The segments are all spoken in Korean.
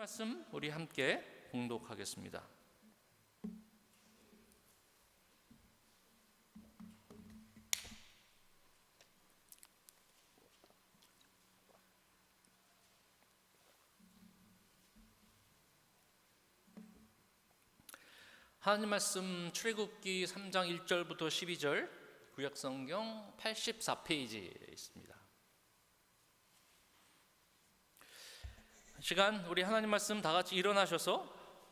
말씀 우리 함께 봉독하겠습니다. 하나님 말씀 출애굽기 3장 1절부터 12절, 구약성경 84페이지에 있습니다. 시간 우리 하나님 말씀 다 같이 일어나셔서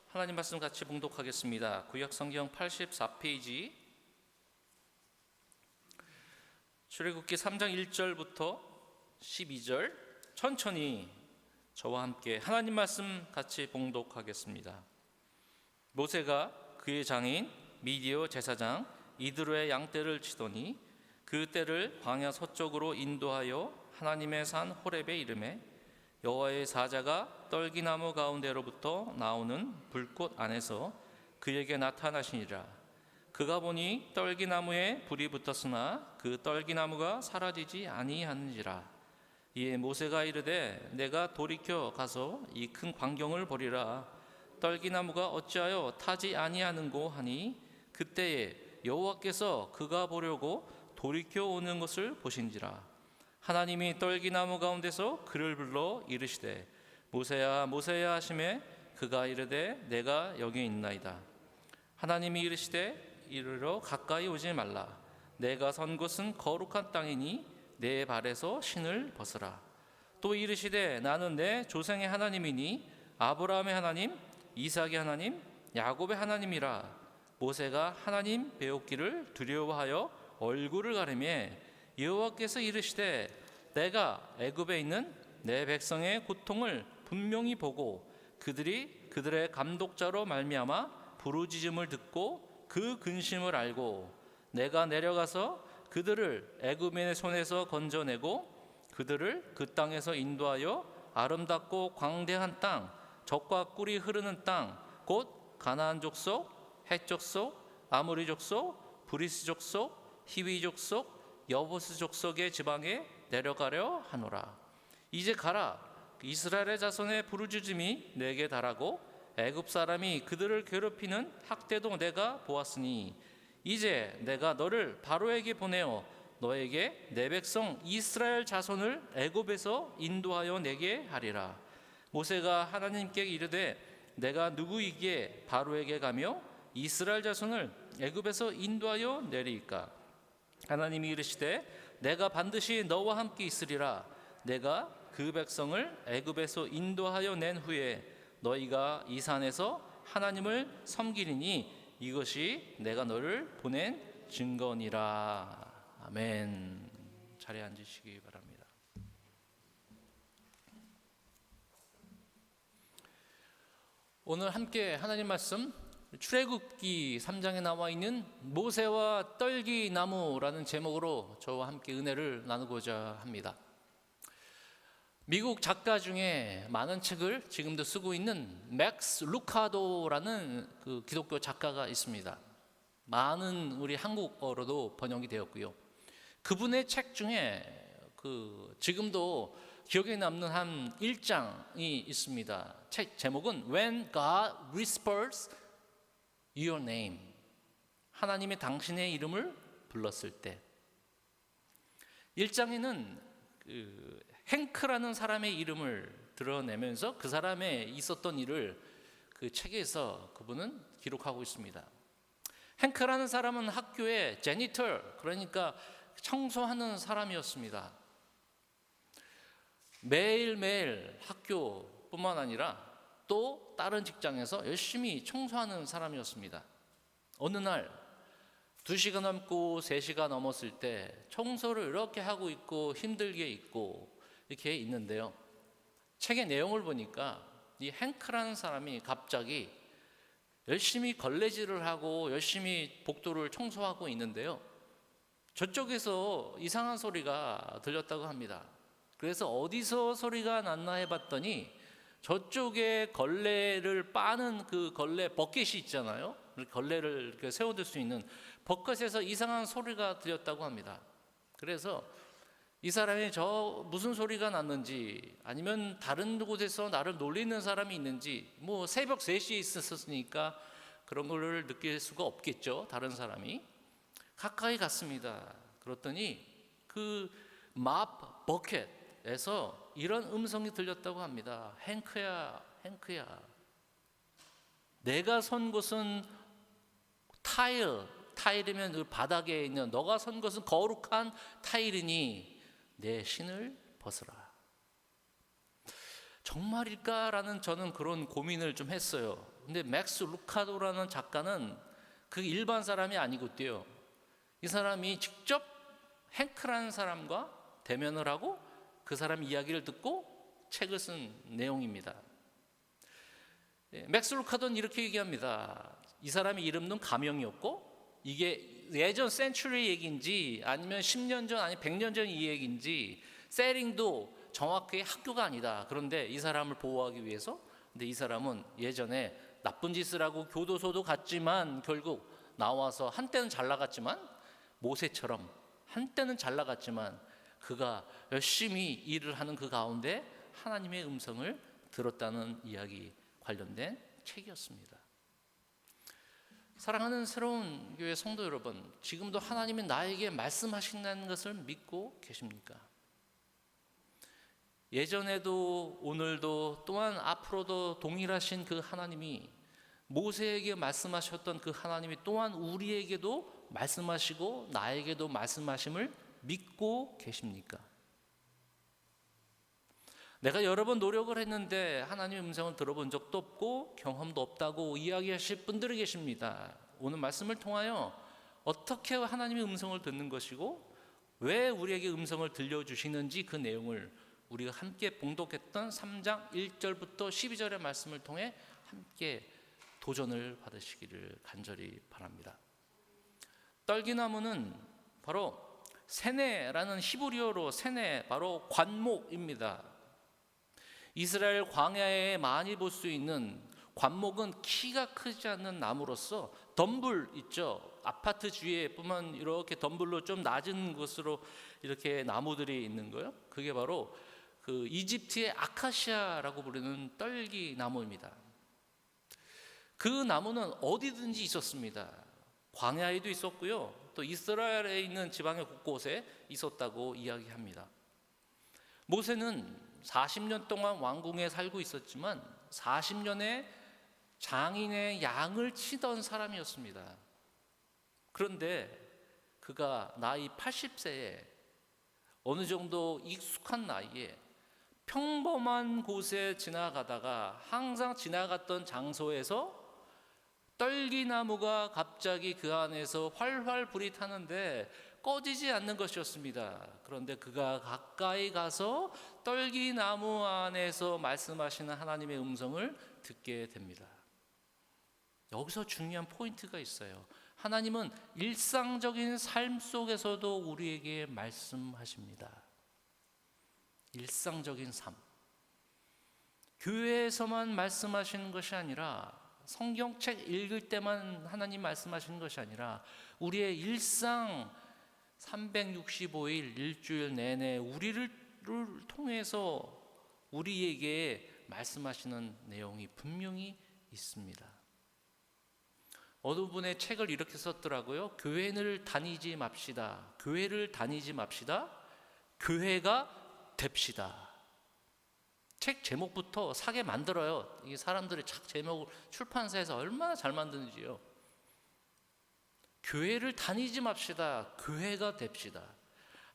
하나님 말씀 같이 봉독하겠습니다. 구약성경 84페이지, 출애굽기 3장 1절부터 12절, 천천히 저와 함께 하나님 말씀 같이 봉독하겠습니다. 모세가 그의 장인 미디오 제사장 이드로의 양떼를 치더니 그 떼를 광야 서쪽으로 인도하여 하나님의 산 호렙에 이르매 여호와의 사자가 떨기나무 가운데로부터 나오는 불꽃 안에서 그에게 나타나시니라. 그가 보니 떨기나무에 불이 붙었으나 그 떨기나무가 사라지지 아니하는지라. 이에 모세가 이르되 내가 돌이켜 가서 이 큰 광경을 보리라. 떨기나무가 어찌하여 타지 아니하는고 하니 그때에 여호와께서 그가 보려고 돌이켜 오는 것을 보신지라. 하나님이 떨기나무 가운데서 그를 불러 이르시되 모세야 모세야 하시매 그가 이르되 내가 여기 있나이다. 하나님이 이르시되 이르러 가까이 오지 말라. 내가 선 곳은 거룩한 땅이니 내 발에서 신을 벗으라. 또 이르시되 나는 내 조상의 하나님이니 아브라함의 하나님 이삭의 하나님 야곱의 하나님이라. 모세가 하나님 배웠기를 두려워하여 얼굴을 가리며 여호와께서 이르시되 내가 애굽에 있는 내 백성의 고통을 분명히 보고 그들이 그들의 감독자로 말미암아 부르짖음을 듣고 그 근심을 알고 내가 내려가서 그들을 애굽인의 손에서 건져내고 그들을 그 땅에서 인도하여 아름답고 광대한 땅 젖과 꿀이 흐르는 땅 곧 가나안 족속, 헷 족속, 아모리 족속, 브리스 족속, 히위 족속, 여부스 족속의 지방에 내려가려 하노라. 이제 가라. 이스라엘의 자손의 부르짖음이 내게 달하고 애굽 사람이 그들을 괴롭히는 학대도 내가 보았으니 이제 내가 너를 바로에게 보내어 너에게 내 백성 이스라엘 자손을 애굽에서 인도하여 내게 하리라. 모세가 하나님께 이르되 내가 누구이기에 바로에게 가며 이스라엘 자손을 애굽에서 인도하여 내리이까. 하나님이 이르시되 내가 반드시 너와 함께 있으리라. 내가 그 백성을 애굽에서 인도하여 낸 후에 너희가 이 산에서 하나님을 섬기리니 이것이 내가 너를 보낸 증거니라. 아멘. 자리에 앉으시기 바랍니다. 오늘 함께 하나님 말씀 출애굽기 3장에 나와 있는 모세와 떨기나무라는 제목으로 저와 함께 은혜를 나누고자 합니다. 미국 작가 중에 많은 책을 지금도 쓰고 있는 맥스 루카도라는 그 기독교 작가가 있습니다. 많은 우리 한국어로도 번역이 되었고요. 그분의 책 중에 지금도 기억에 남는 한 1장이 있습니다. 책 제목은 When God Whispers Your Name. 하나님이 당신의 이름을 불렀을 때. 1장에는 행크라는 사람의 이름을 드러내면서 그 사람의 있었던 일을 그 책에서 그분은 기록하고 있습니다. 행크라는 사람은 학교의 제니터, 그러니까 청소하는 사람이었습니다. 매일매일 학교뿐만 아니라 또 다른 직장에서 열심히 청소하는 사람이었습니다. 어느 날 2시가 넘고 3시가 넘었을 때 청소를 이렇게 하고 있고 힘들게 있고 이렇게 있는데요. 책의 내용을 보니까 이 행크라는 사람이 갑자기 열심히 걸레질을 하고 열심히 복도를 청소하고 있는데요. 저쪽에서 이상한 소리가 들렸다고 합니다. 그래서 어디서 소리가 났나 해봤더니 저쪽에 걸레를 빠는 그 걸레 버켓이 있잖아요. 걸레를 이렇게 세워둘 수 있는 버켓에서 이상한 소리가 들렸다고 합니다. 그래서 이 사람이 저 무슨 소리가 났는지, 아니면 다른 곳에서 나를 놀리는 사람이 있는지, 뭐 새벽 3시에 있었으니까 그런 걸 느낄 수가 없겠죠. 다른 사람이. 가까이 갔습니다. 그랬더니 그 맙 버켓에서 이런 음성이 들렸다고 합니다. 행크야, 행크야, 내가 선 곳은 타일이면 그 바닥에 있는, 너가 선 곳은 거룩한 타일이니 내 신을 벗으라. 정말일까라는 저는 그런 고민을 좀 했어요. 근데 맥스 루카도라는 작가는 그 일반 사람이 아니거든요. 이 사람이 직접 행크라는 사람과 대면을 하고 그 사람 이야기를 듣고 책을 쓴 내용입니다. 맥스 루카도는 이렇게 얘기합니다. 이 사람이 이름은 가명이었고, 이게 예전 센츄리 얘기인지 아니면 10년 전 아니 100년 전 이 얘기인지 세링도 정확히 학교가 아니다. 그런데 이 사람을 보호하기 위해서, 근데 이 사람은 예전에 나쁜 짓을 하고 교도소도 갔지만 결국 나와서 한때는 잘 나갔지만, 모세처럼 한때는 잘 나갔지만 그가 열심히 일을 하는 그 가운데 하나님의 음성을 들었다는 이야기 관련된 책이었습니다. 사랑하는 새로운 교회 성도 여러분, 지금도 하나님이 나에게 말씀하신다는 것을 믿고 계십니까? 예전에도 오늘도 또한 앞으로도 동일하신 그 하나님이, 모세에게 말씀하셨던 그 하나님이 또한 우리에게도 말씀하시고 나에게도 말씀하심을 믿고 계십니까? 내가 여러 번 노력을 했는데 하나님의 음성을 들어본 적도 없고 경험도 없다고 이야기하실 분들이 계십니다. 오늘 말씀을 통하여 어떻게 하나님의 음성을 듣는 것이고 왜 우리에게 음성을 들려주시는지 그 내용을 우리가 함께 봉독했던 3장 1절부터 12절의 말씀을 통해 함께 도전을 받으시기를 간절히 바랍니다. 떨기나무는 바로 세네라는 히브리어로 세네, 바로 관목입니다. 이스라엘 광야에 많이 볼 수 있는 관목은 키가 크지 않는 나무로서, 덤불 있죠. 아파트 주위에 보면 이렇게 덤불로 좀 낮은 곳으로 이렇게 나무들이 있는 거예요. 그게 바로 그 이집트의 아카시아라고 부르는 떨기 나무입니다. 그 나무는 어디든지 있었습니다. 광야에도 있었고요, 또 이스라엘에 있는 지방의 곳곳에 있었다고 이야기합니다. 모세는 40년 동안 왕궁에 살고 있었지만 40년에 장인의 양을 치던 사람이었습니다. 그런데 그가 나이 80세에 어느 정도 익숙한 나이에 평범한 곳에 지나가다가 항상 지나갔던 장소에서 떨기나무가 갑자기 그 안에서 활활 불이 타는데 꺼지지 않는 것이었습니다. 그런데 그가 가까이 가서 떨기나무 안에서 말씀하시는 하나님의 음성을 듣게 됩니다. 여기서 중요한 포인트가 있어요. 하나님은 일상적인 삶 속에서도 우리에게 말씀하십니다. 일상적인 삶. 교회에서만 말씀하시는 것이 아니라, 성경책 읽을 때만 하나님 말씀하시는 것이 아니라 우리의 일상 365일 일주일 내내 우리를 통해서 우리에게 말씀하시는 내용이 분명히 있습니다. 어느 분의 책을 이렇게 썼더라고요. 교회를 다니지 맙시다. 교회를 다니지 맙시다. 교회가 됩시다. 책 제목부터 사게 만들어요. 이 사람들이 책 제목을 출판사에서 얼마나 잘 만드는지요. 교회를 다니지 맙시다. 교회가 됩시다.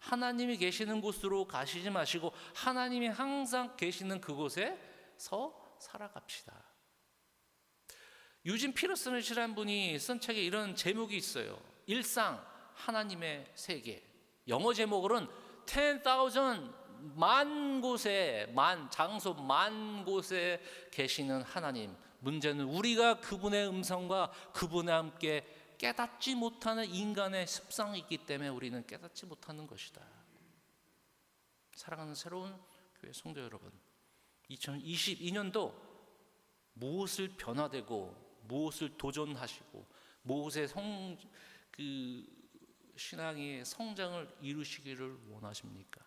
하나님이 계시는 곳으로 가시지 마시고 하나님이 항상 계시는 그곳에서 살아갑시다. 유진 피터슨이라는 분이 쓴 책에 이런 제목이 있어요. 일상 하나님의 세계. 영어 제목으로는 10,000 만 곳에, 만 장소, 만 곳에 계시는 하나님. 문제는 우리가 그분의 음성과 그분과 함께 깨닫지 못하는 인간의 습성이 있기 때문에 우리는 깨닫지 못하는 것이다. 사랑하는 새로운 교회 성도 여러분, 2022년도 무엇을 변화되고 무엇을 도전하시고 무엇의 신앙의 성장을 이루시기를 원하십니까?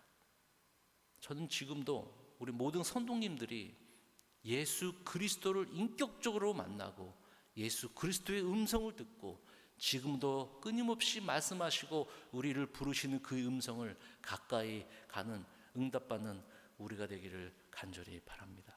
저는 지금도 우리 모든 선동님들이 예수 그리스도를 인격적으로 만나고 예수 그리스도의 음성을 듣고 지금도 끊임없이 말씀하시고 우리를 부르시는 그 음성을 가까이 가는, 응답받는 우리가 되기를 간절히 바랍니다.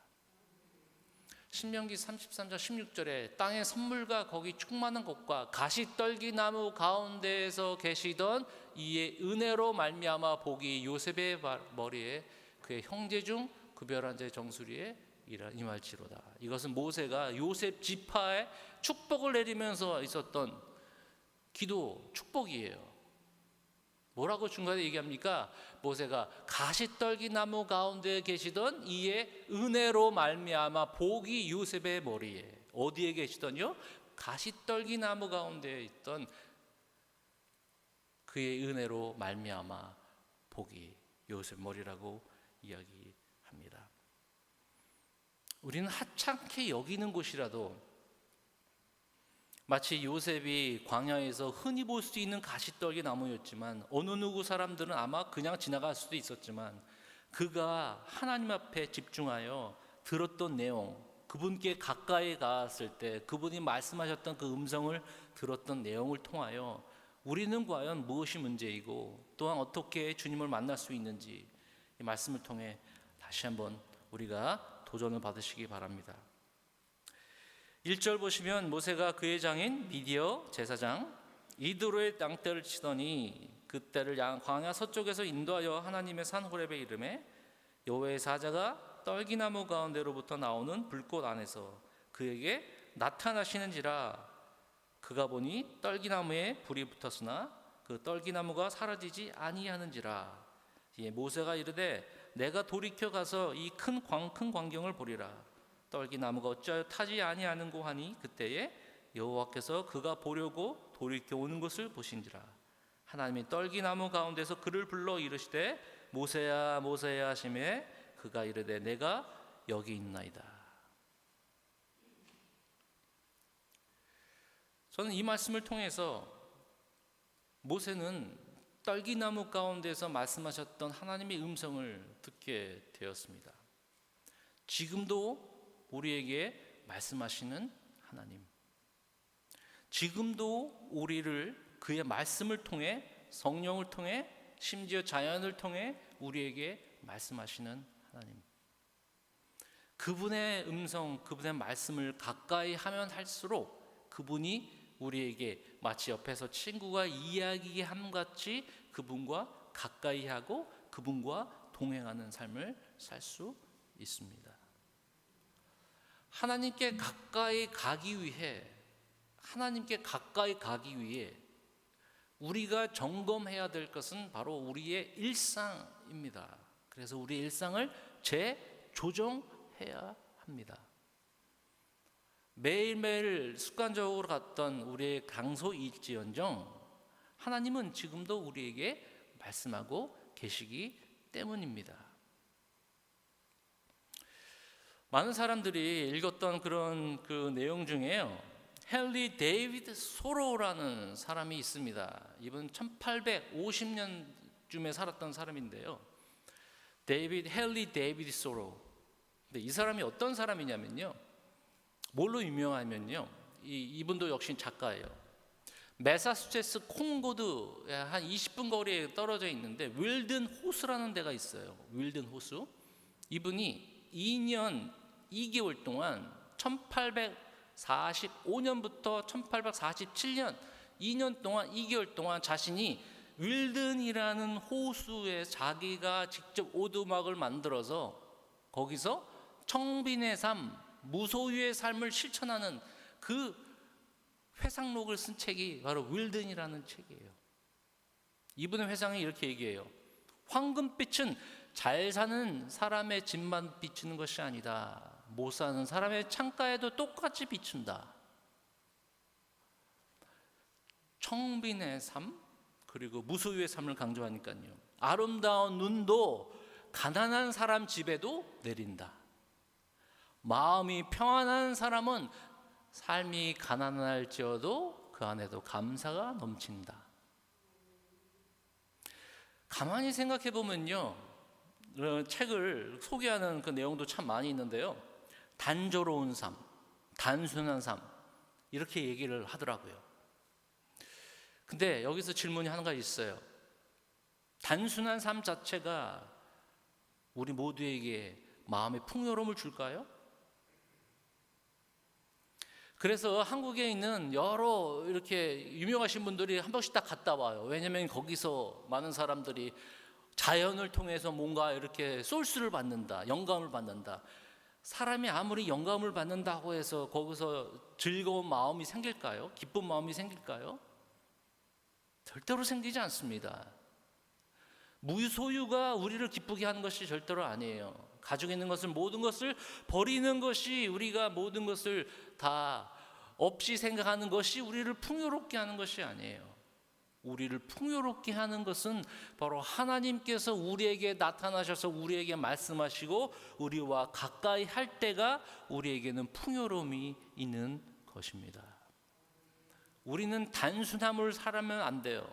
신명기 33장 16절에 땅의 선물과 거기 충만한 곳과 가시떨기 나무 가운데에서 계시던 이의 은혜로 말미암아 복이 요셉의 머리에 그의 형제 중 구별한 자의 정수리에 임할지로다. 이것은 모세가 요셉 지파에 축복을 내리면서 있었던 기도, 축복이에요. 뭐라고 중간에 얘기합니까? 모세가 가시떨기 나무 가운데 계시던 이의 은혜로 말미암아 복이 요셉의 머리에, 어디에 계시더니요? 가시떨기 나무 가운데 있던 그의 은혜로 말미암아 복이 요셉 머리라고 이야기합니다. 우리는 하찮게 여기는 곳이라도 마치 요셉이 광야에서 흔히 볼 수 있는 가시떨기 나무였지만 어느 누구 사람들은 아마 그냥 지나갈 수도 있었지만 그가 하나님 앞에 집중하여 들었던 내용, 그분께 가까이 갔을 때 그분이 말씀하셨던 그 음성을 들었던 내용을 통하여 우리는 과연 무엇이 문제이고 또한 어떻게 주님을 만날 수 있는지 이 말씀을 통해 다시 한번 우리가 도전을 받으시기 바랍니다. 1절 보시면 모세가 그의 장인 미디어 제사장 이드로의 땅대를 치더니 그때를 광야 서쪽에서 인도하여 하나님의 산 호렙에 이르매 여호와의 사자가 떨기나무 가운데로부터 나오는 불꽃 안에서 그에게 나타나시는지라. 그가 보니 떨기나무에 불이 붙었으나 그 떨기나무가 사라지지 아니하는지라. 모세가 이르되 내가 돌이켜 가서 이 큰 광경을 보리라. 떨기나무가 어찌하여 타지 아니하는고 하니 그때에 여호와께서 그가 보려고 돌이켜 오는 것을 보신지라. 하나님이 떨기나무 가운데서 그를 불러 이르시되 모세야 모세야 하시매 그가 이르되 내가 여기 있나이다. 저는 이 말씀을 통해서 모세는 떨기나무 가운데서 말씀하셨던 하나님의 음성을 듣게 되었습니다. 지금도 우리에게 말씀하시는 하나님, 지금도 우리를 그의 말씀을 통해, 성령을 통해, 심지어 자연을 통해 우리에게 말씀하시는 하나님, 그분의 음성, 그분의 말씀을 가까이 하면 할수록 그분이 우리에게 마치 옆에서 친구가 이야기함 같이 그분과 가까이 하고 그분과 동행하는 삶을 살 수 있습니다. 하나님께 가까이 가기 위해 우리가 점검해야 될 것은 바로 우리의 일상입니다. 그래서 우리의 일상을 재조정해야 합니다. 매일매일 습관적으로 갔던 우리의 강소일지언정 하나님은 지금도 우리에게 말씀하고 계시기 때문입니다. 많은 사람들이 읽었던 그런 그 내용 중에요, 헨리 데이비드 소로라는 사람이 있습니다. 이분 1850년쯤에 살았던 사람인데요. 헨리 데이비드 소로. 근데 이 사람이 어떤 사람이냐면요, 뭘로 유명하면요, 이분도 역시 작가예요. 매사추세츠 콘코드에 한 20분 거리에 떨어져 있는데 윌든 호수라는 데가 있어요. 윌든 호수. 이분이 2년 2개월 동안 1845년부터 1847년 2년 동안 2개월 동안 자신이 윌든이라는 호수에 자기가 직접 오두막을 만들어서 거기서 청빈의 삶, 무소유의 삶을 실천하는 그 회상록을 쓴 책이 바로 윌든이라는 책이에요. 이분의 회상이 이렇게 얘기해요. 황금빛은 잘 사는 사람의 집만 비추는 것이 아니다. 못 사는 사람의 창가에도 똑같이 비춘다. 청빈의 삶 그리고 무소유의 삶을 강조하니까요. 아름다운 눈도 가난한 사람 집에도 내린다. 마음이 평안한 사람은 삶이 가난할지어도 그 안에도 감사가 넘친다. 가만히 생각해 보면요, 책을 소개하는 그 내용도 참 많이 있는데요. 단조로운 삶, 단순한 삶 이렇게 얘기를 하더라고요. 근데 여기서 질문이 하나가 있어요. 단순한 삶 자체가 우리 모두에게 마음의 풍요로움을 줄까요? 그래서 한국에 있는 여러 이렇게 유명하신 분들이 한 번씩 딱 갔다 와요. 왜냐하면 거기서 많은 사람들이 자연을 통해서 뭔가 이렇게 소스를 받는다, 영감을 받는다. 사람이 아무리 영감을 받는다고 해서 거기서 즐거운 마음이 생길까요? 기쁜 마음이 생길까요? 절대로 생기지 않습니다. 무소유가 우리를 기쁘게 하는 것이 절대로 아니에요. 가지고 있는 것을 모든 것을 버리는 것이, 우리가 모든 것을 다 없이 생각하는 것이 우리를 풍요롭게 하는 것이 아니에요. 우리를 풍요롭게 하는 것은 바로 하나님께서 우리에게 나타나셔서 우리에게 말씀하시고 우리와 가까이 할 때가 우리에게는 풍요로움이 있는 것입니다. 우리는 단순함을 살아면 안 돼요.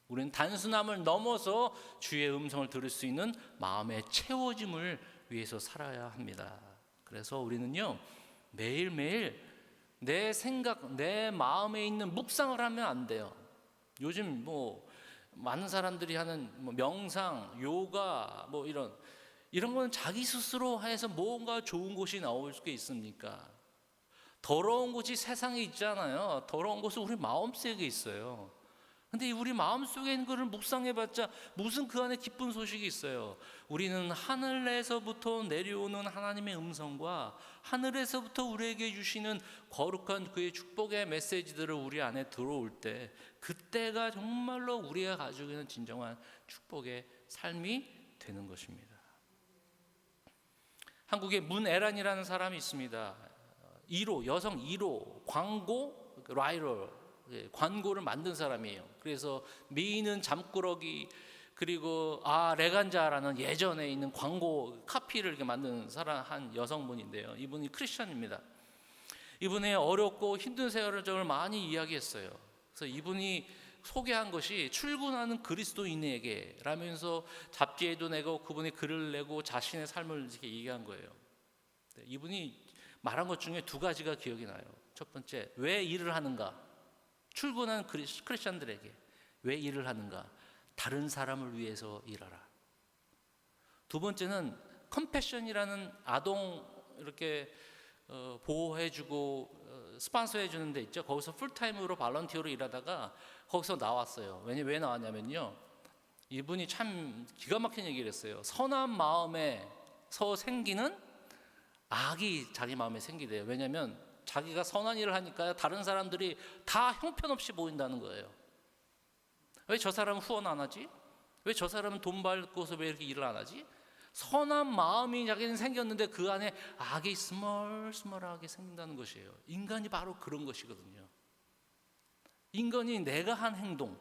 우리는 단순함을 넘어서 주의 음성을 들을 수 있는 마음의 채워짐을 위해서 살아야 합니다. 그래서 우리는요, 매일매일 내 생각, 내 마음에 있는 묵상을 하면 안 돼요. 요즘 많은 사람들이 하는 명상, 요가 이런 거는 자기 스스로 해서 뭔가 좋은 곳이 나올 수 있습니까? 더러운 곳이 세상에 있잖아요. 더러운 곳은 우리 마음속에 있어요. 근데 우리 마음속에 있는 것을 묵상해봤자 무슨 그 안에 기쁜 소식이 있어요. 우리는 하늘에서부터 내려오는 하나님의 음성과 하늘에서부터 우리에게 주시는 거룩한 그의 축복의 메시지들을 우리 안에 들어올 때, 그때가 정말로 우리가 가지고 있는 진정한 축복의 삶이 되는 것입니다. 한국에 문애란이라는 사람이 있습니다. 1호, 여성 1호, 광고 라이터, 광고를 만든 사람이에요. 그래서 미인은 잠꾸러기, 그리고 레간자라는 예전에 있는 광고 카피를 이렇게 만든 사람, 한 여성분인데요. 이분이 크리스천입니다. 이분의 어렵고 힘든 생활을 많이 이야기했어요. 그래서 이분이 소개한 것이 출근하는 그리스도인에게 라면서 잡지에도 내고 그분이 글을 내고 자신의 삶을 이렇게 얘기한 거예요. 이분이 말한 것 중에 두 가지가 기억이 나요. 첫 번째, 왜 일을 하는가? 출근하는 크리스천들에게 왜 일을 하는가? 다른 사람을 위해서 일하라. 두 번째는 컴패션이라는 아동 이렇게 보호해주고 스폰서해주는 데 있죠. 거기서 풀타임으로 발런티어로 일하다가 거기서 나왔어요. 왜 나왔냐면요, 이분이 참 기가 막힌 얘기를 했어요. 선한 마음에서 생기는 악이 자기 마음에 생기대요. 왜냐하면 자기가 선한 일을 하니까 다른 사람들이 다 형편없이 보인다는 거예요. 왜 저 사람은 후원 안 하지? 왜 저 사람은 돈 받고서 왜 이렇게 일을 안 하지? 선한 마음이 자기는 생겼는데 그 안에 악이 스멀스멀하게 생긴다는 것이에요. 인간이 바로 그런 것이거든요. 인간이 내가 한 행동,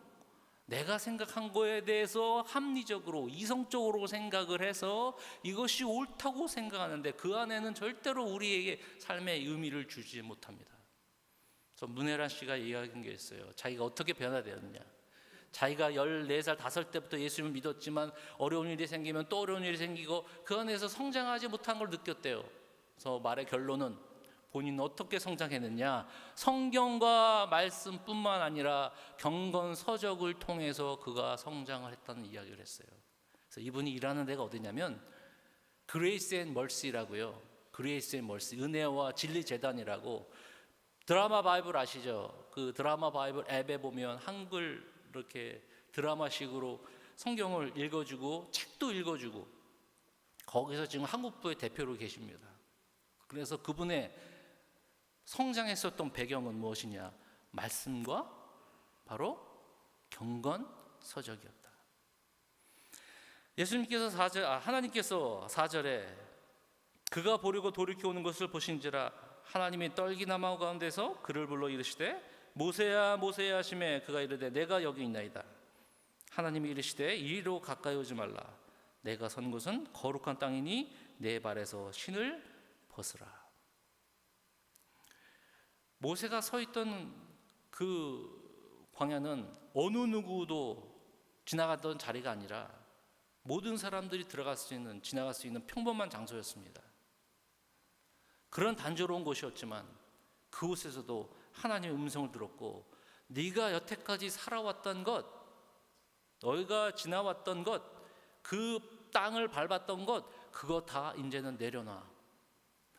내가 생각한 거에 대해서 합리적으로, 이성적으로 생각을 해서 이것이 옳다고 생각하는데 그 안에는 절대로 우리에게 삶의 의미를 주지 못합니다. 그래서 문혜란 씨가 얘기한 게 있어요. 자기가 어떻게 변화되었느냐. 자기가 14살, 5살 때부터 예수님을 믿었지만 어려운 일이 생기면 또 어려운 일이 생기고 그 안에서 성장하지 못한 걸 느꼈대요. 그래서 말의 결론은 본인은 어떻게 성장했느냐, 성경과 말씀뿐만 아니라 경건서적을 통해서 그가 성장을 했다는 이야기를 했어요. 그래서 이분이 일하는 데가 어디냐면 그레이스 앤 멀시라고요. 그레이스 앤 멀시, 은혜와 진리 재단이라고. 드라마 바이블 아시죠? 그 드라마 바이블 앱에 보면 한글 이렇게 드라마식으로 성경을 읽어주고 책도 읽어주고, 거기서 지금 한국부의 대표로 계십니다. 그래서 그분의 성장했었던 배경은 무엇이냐? 말씀과 바로 경건서적이었다. 예수님께서 하나님께서 4절에 그가 보려고 돌이켜 오는 것을 보신지라 하나님이 떨기나무 가운데서 그를 불러 이르시되 모세야 모세야 하시매 그가 이르되 내가 여기 있나이다. 하나님이 이르시되 이리로 가까이 오지 말라. 내가 선 곳은 거룩한 땅이니 내 발에서 신을 벗으라. 모세가 서 있던 그 광야는 어느 누구도 지나갔던 자리가 아니라 모든 사람들이 들어갈 수 있는, 지나갈 수 있는 평범한 장소였습니다. 그런 단조로운 곳이었지만 그곳에서도 하나님의 음성을 들었고, 네가 여태까지 살아왔던 것, 너희가 지나왔던 것, 그 땅을 밟았던 것, 그거 다 이제는 내려놔.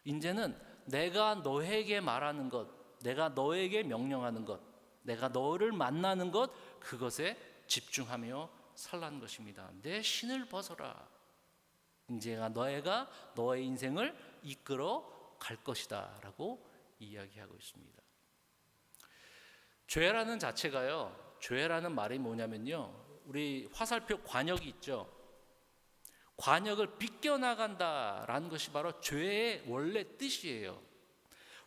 이제는 내가 너에게 말하는 것, 내가 너에게 명령하는 것, 내가 너를 만나는 것, 그것에 집중하며 살라는 것입니다. 내 신을 벗어라. 이제가 너희가 너의 인생을 이끌어 갈 것이다 라고 이야기하고 있습니다. 죄라는 자체가요, 죄라는 말이 뭐냐면요, 우리 화살표 관역이 있죠. 관역을 비껴나간다라는 것이 바로 죄의 원래 뜻이에요.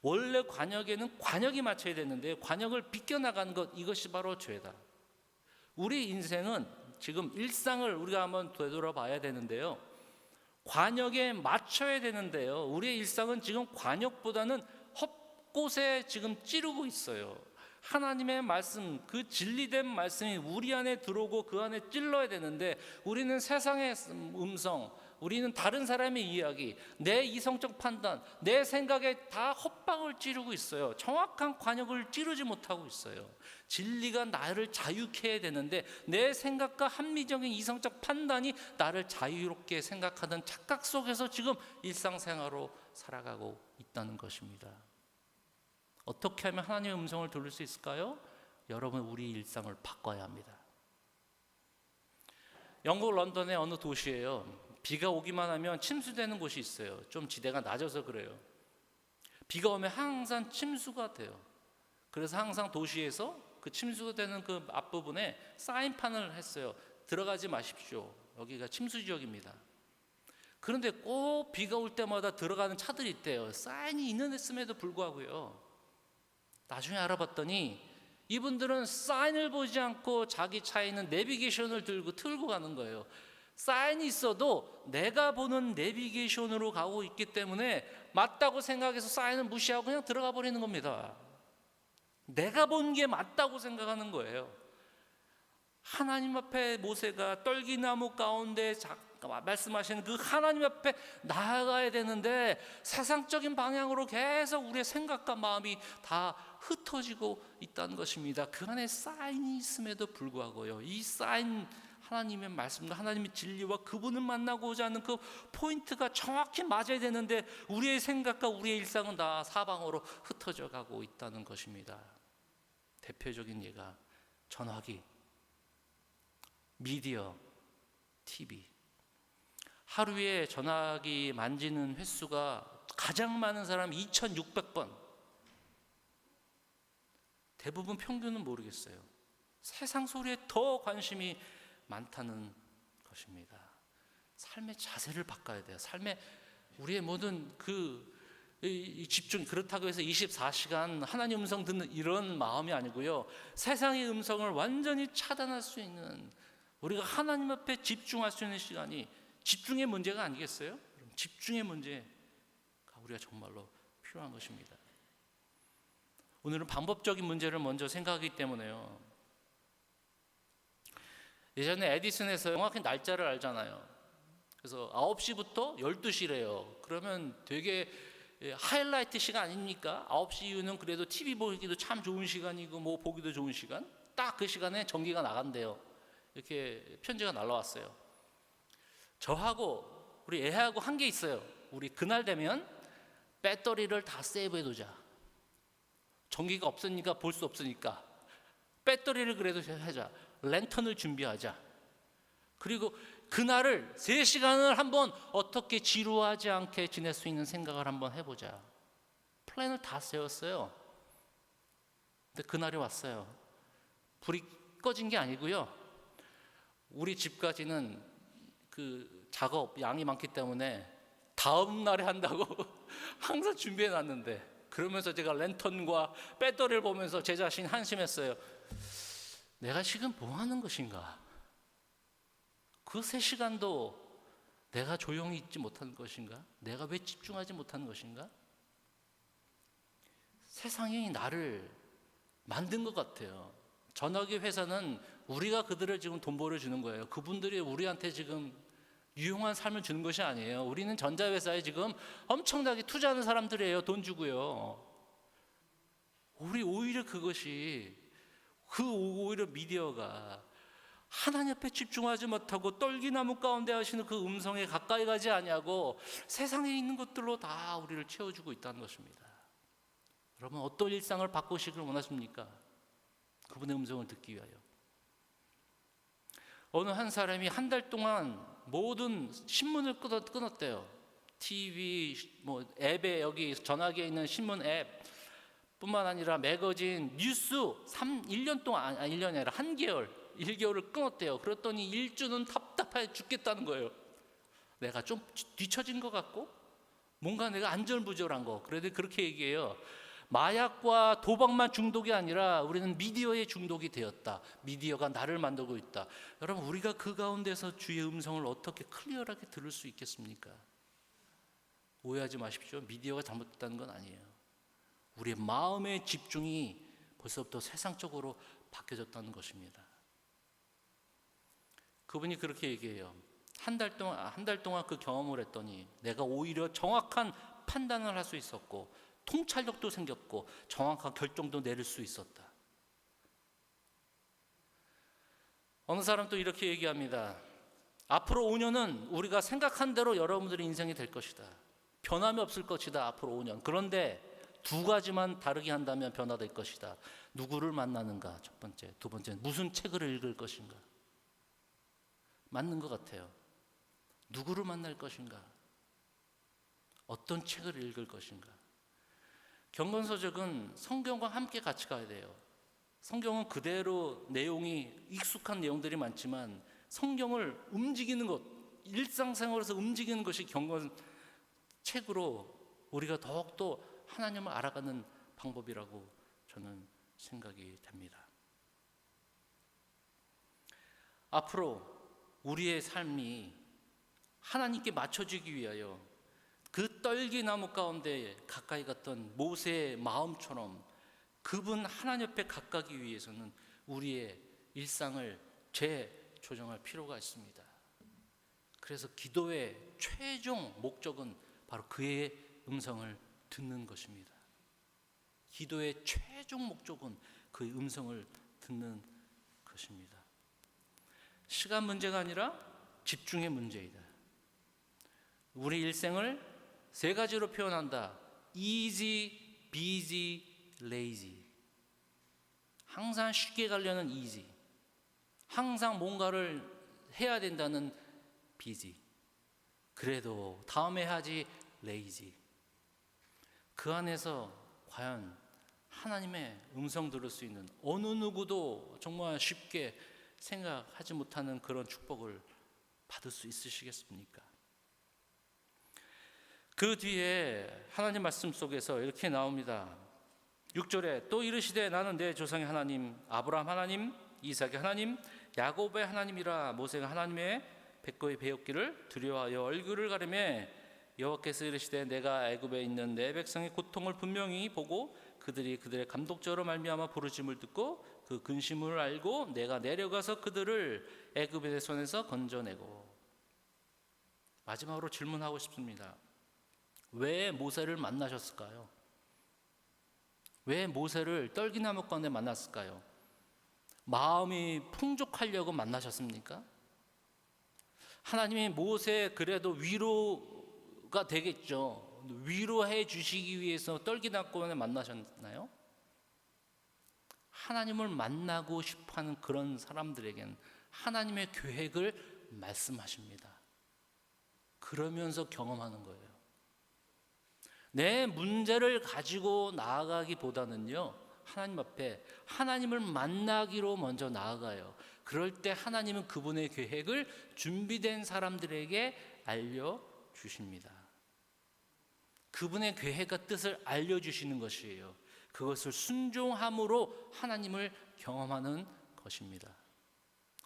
원래 관역에는 관역이 맞춰야 되는데 관역을 비껴나가는 것, 이것이 바로 죄다. 우리 인생은 지금 일상을 우리가 한번 되돌아봐야 되는데요, 관역에 맞춰야 되는데요, 우리의 일상은 지금 관역보다는 헛곳에 지금 찌르고 있어요. 하나님의 말씀, 그 진리된 말씀이 우리 안에 들어오고 그 안에 찔러야 되는데, 우리는 세상의 음성, 우리는 다른 사람의 이야기, 내 이성적 판단, 내 생각에 다 헛방을 찌르고 있어요. 정확한 관역을 찌르지 못하고 있어요. 진리가 나를 자유케 해야 되는데 내 생각과 합리적인 이성적 판단이 나를 자유롭게 생각하는 착각 속에서 지금 일상생활로 살아가고 있다는 것입니다. 어떻게 하면 하나님의 음성을 들을 수 있을까요? 여러분, 우리 일상을 바꿔야 합니다. 영국 런던의 어느 도시에요, 비가 오기만 하면 침수되는 곳이 있어요. 좀 지대가 낮아서 그래요. 비가 오면 항상 침수가 돼요. 그래서 항상 도시에서 그 침수가 되는 그 앞부분에 사인판을 했어요. 들어가지 마십시오. 여기가 침수 지역입니다. 그런데 꼭 비가 올 때마다 들어가는 차들이 있대요. 사인이 있음에도 불구하고요. 나중에 알아봤더니 이분들은 사인을 보지 않고 자기 차에 있는 내비게이션을 들고 틀고 가는 거예요. 사인이 있어도 내가 보는 내비게이션으로 가고 있기 때문에 맞다고 생각해서 사인을 무시하고 그냥 들어가 버리는 겁니다. 내가 본 게 맞다고 생각하는 거예요. 하나님 앞에 모세가 떨기나무 가운데 말씀하시는 그 하나님 앞에 나아가야 되는데 세상적인 방향으로 계속 우리의 생각과 마음이 다 흩어지고 있다는 것입니다. 그 안에 사인이 있음에도 불구하고요, 이 사인, 하나님의 말씀과 하나님의 진리와 그분을 만나고자 하는 그 포인트가 정확히 맞아야 되는데 우리의 생각과 우리의 일상은 다 사방으로 흩어져 가고 있다는 것입니다. 대표적인 예가 전화기, 미디어, TV. 하루에 전화기 만지는 횟수가 가장 많은 사람 2,600번. 대부분 평균은 모르겠어요. 세상 소리에 더 관심이 많다는 것입니다. 삶의 자세를 바꿔야 돼요. 삶의 우리의 모든 이 집중, 그렇다고 해서 24시간 하나님 음성 듣는 이런 마음이 아니고요, 세상의 음성을 완전히 차단할 수 있는, 우리가 하나님 앞에 집중할 수 있는 시간이 집중의 문제가 아니겠어요? 집중의 문제가 우리가 정말로 필요한 것입니다. 오늘은 방법적인 문제를 먼저 생각하기 때문에요, 예전에 에디슨에서 정확히 날짜를 알잖아요. 그래서 9시부터 12시래요. 그러면 되게 하이라이트 시간 아닙니까? 9시 이후는 그래도 TV 보기도 참 좋은 시간이고 뭐 보기도 좋은 시간, 딱 그 시간에 전기가 나간대요. 이렇게 편지가 날라왔어요. 저하고 우리 애하고 한 게 있어요. 우리 그날 되면 배터리를 다 세이브해 두자. 전기가 없으니까 볼 수 없으니까 배터리를 그래도 하자. 랜턴을 준비하자. 그리고 그날을 3시간을 한번 어떻게 지루하지 않게 지낼 수 있는 생각을 한번 해보자. 플랜을 다 세웠어요. 근데 그날이 왔어요. 불이 꺼진 게 아니고요, 우리 집까지는 그 작업 양이 많기 때문에 다음 날에 한다고 항상 준비해 놨는데, 그러면서 제가 랜턴과 배터리를 보면서 제 자신 한심했어요. 내가 지금 뭐 하는 것인가? 그 3시간도 내가 조용히 있지 못하는 것인가? 내가 왜 집중하지 못하는 것인가? 세상이 나를 만든 것 같아요. 전화기 회사는 우리가 그들을 지금 돈 벌어주는 거예요. 그분들이 우리한테 지금 유용한 삶을 주는 것이 아니에요. 우리는 전자회사에 지금 엄청나게 투자하는 사람들이에요. 돈 주고요. 우리 오히려 오히려 미디어가 하나님 앞에 집중하지 못하고 떨기나무 가운데 하시는 그 음성에 가까이 가지 아니하고 세상에 있는 것들로 다 우리를 채워주고 있다는 것입니다. 여러분, 어떤 일상을 바꾸시길 원하십니까? 그분의 음성을 듣기 위하여. 어느 한 사람이 한 달 동안 모든 신문을 끊었대요. TV, 앱에, 여기 전화기에 있는 신문 앱 뿐만 아니라 매거진, 뉴스 1년 동안, 1년이 아니라 1개월을 끊었대요. 그랬더니 일주는 답답해 죽겠다는 거예요. 내가 좀 뒤처진 것 같고 뭔가 내가 안절부절한 거. 그래도 그렇게 얘기해요. 마약과 도박만 중독이 아니라 우리는 미디어에 중독이 되었다. 미디어가 나를 만들고 있다. 여러분, 우리가 그 가운데서 주의 음성을 어떻게 클리어하게 들을 수 있겠습니까? 오해하지 마십시오. 미디어가 잘못됐다는 건 아니에요. 우리의 마음의 집중이 벌써부터 세상적으로 바뀌어졌다는 것입니다. 그분이 그렇게 얘기해요. 한 달 동안 그 경험을 했더니 내가 오히려 정확한 판단을 할 수 있었고 통찰력도 생겼고 정확한 결정도 내릴 수 있었다. 어느 사람 또 이렇게 얘기합니다. 앞으로 5년은 우리가 생각한 대로 여러분들의 인생이 될 것이다. 변함이 없을 것이다. 앞으로 5년. 그런데 두 가지만 다르게 한다면 변화될 것이다. 누구를 만나는가? 첫 번째. 두 번째, 무슨 책을 읽을 것인가? 맞는 것 같아요. 누구를 만날 것인가? 어떤 책을 읽을 것인가? 경건서적은 성경과 함께 같이 가야 돼요. 성경은 그대로 내용이 익숙한 내용들이 많지만 성경을 움직이는 것, 일상생활에서 움직이는 것이 경건책으로 우리가 더욱더 하나님을 알아가는 방법이라고 저는 생각이 됩니다. 앞으로 우리의 삶이 하나님께 맞춰지기 위하여 그 떨기나무 가운데 가까이 갔던 모세의 마음처럼 그분 하나님 옆에 가까이 위해서는 우리의 일상을 재조정할 필요가 있습니다. 그래서 기도의 최종 목적은 바로 그의 음성을 듣는 것입니다. 기도의 최종 목적은 그의 음성을 듣는 것입니다. 시간 문제가 아니라 집중의 문제이다. 우리 일생을 세 가지로 표현한다. easy, busy, lazy. 항상 쉽게 가려는 easy, 항상 뭔가를 해야 된다는 busy, 그래도 다음에 하지 lazy. 그 안에서 과연 하나님의 음성 들을 수 있는 어느 누구도 정말 쉽게 생각하지 못하는 그런 축복을 받을 수 있으시겠습니까? 그 뒤에 하나님 말씀 속에서 이렇게 나옵니다. 6절에 또 이르시되 나는 내 조상의 하나님 아브라함 하나님 이삭의 하나님 야곱의 하나님이라. 모세가 하나님의 백거의 배웠기를 두려워하여 얼굴을 가리매 여호와께서 이르시되 내가 애굽에 있는 내 백성의 고통을 분명히 보고 그들의 감독자로 말미암아 부르심을 듣고 그 근심을 알고 내가 내려가서 그들을 애굽의 손에서 건져내고. 마지막으로 질문하고 싶습니다. 왜 모세를 만나셨을까요? 왜 모세를 떨기나무 가운데 만났을까요? 마음이 풍족하려고 만나셨습니까? 하나님이 모세 그래도 위로가 되겠죠. 위로해 주시기 위해서 떨기나무 가운데 만나셨나요? 하나님을 만나고 싶어하는 그런 사람들에겐 하나님의 계획을 말씀하십니다. 그러면서 경험하는 거예요. 내 문제를 가지고 나아가기보다는요, 하나님 앞에 하나님을 만나기로 먼저 나아가요. 그럴 때 하나님은 그분의 계획을 준비된 사람들에게 알려주십니다. 그분의 계획과 뜻을 알려주시는 것이에요. 그것을 순종함으로 하나님을 경험하는 것입니다.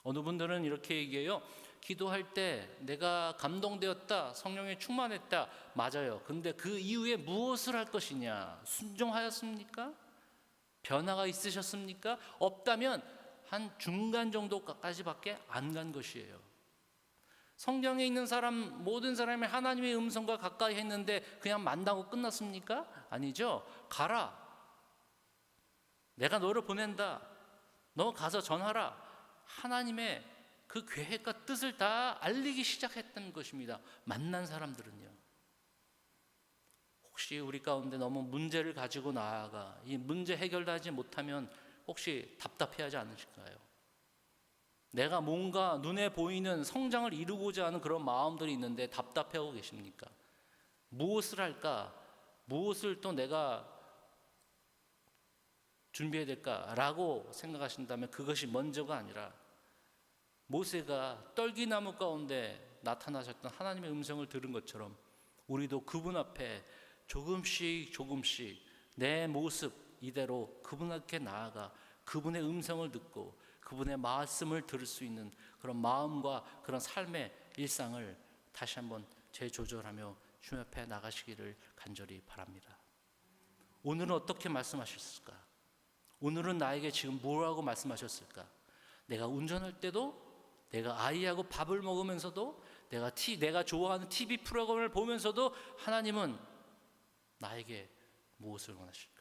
어느 분들은 이렇게 얘기해요. 기도할 때 내가 감동되었다, 성령에 충만했다. 맞아요. 근데 그 이후에 무엇을 할 것이냐? 순종하였습니까? 변화가 있으셨습니까? 없다면 한 중간 정도까지밖에 안 간 것이에요. 성경에 있는 사람, 모든 사람이 하나님의 음성과 가까이 했는데 그냥 만나고 끝났습니까? 아니죠. 가라. 내가 너를 보낸다. 너 가서 전하라. 하나님의 그 계획과 뜻을 다 알리기 시작했던 것입니다. 만난 사람들은요. 혹시 우리 가운데 너무 문제를 가지고 나아가 이 문제 해결하지 못하면 혹시 답답해하지 않으실까요? 내가 뭔가 눈에 보이는 성장을 이루고자 하는 그런 마음들이 있는데 답답해하고 계십니까? 무엇을 할까? 무엇을 또 내가 준비해야 될까라고 생각하신다면 그것이 먼저가 아니라 모세가 떨기나무 가운데 나타나셨던 하나님의 음성을 들은 것처럼 우리도 그분 앞에 조금씩 내 모습 이대로 그분 앞에 나아가 그분의 음성을 듣고 그분의 말씀을 들을 수 있는 그런 마음과 그런 삶의 일상을 다시 한번 재조절하며 주님 앞에 나가시기를 간절히 바랍니다. 오늘은 어떻게 말씀하셨을까? 오늘은 나에게 지금 뭐라고 말씀하셨을까? 내가 운전할 때도, 내가 아이하고 밥을 먹으면서도, 내가 좋아하는 TV 프로그램을 보면서도 하나님은 나에게 무엇을 원하실까?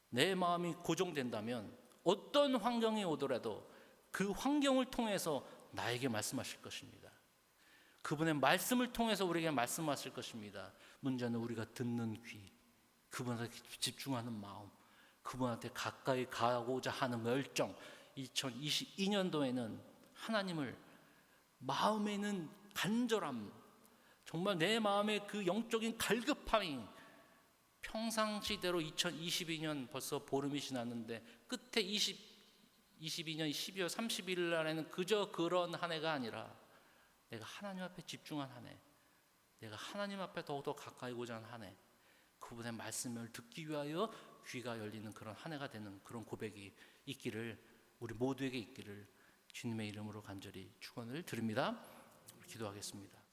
내 마음이 고정된다면 어떤 환경이 오더라도 그 환경을 통해서 나에게 말씀하실 것입니다. 그분의 말씀을 통해서 우리에게 말씀하실 것입니다. 문제는 우리가 듣는 귀, 그분한테 집중하는 마음, 그분한테 가까이 가고자 하는 열정. 2022년도에는 하나님을 마음에는 간절함, 정말 내 마음의 그 영적인 갈급함이 평상시대로 2022년 벌써 보름이 지났는데 끝에 2022년 12월 31일 날에는 그저 그런 한 해가 아니라 내가 하나님 앞에 집중한 한 해, 내가 하나님 앞에 더욱더 가까이 오자 한 해, 그분의 말씀을 듣기 위하여 귀가 열리는 그런 한 해가 되는 그런 고백이 있기를, 우리 모두에게 있기를 주님의 이름으로 간절히 축원을 드립니다. 기도하겠습니다.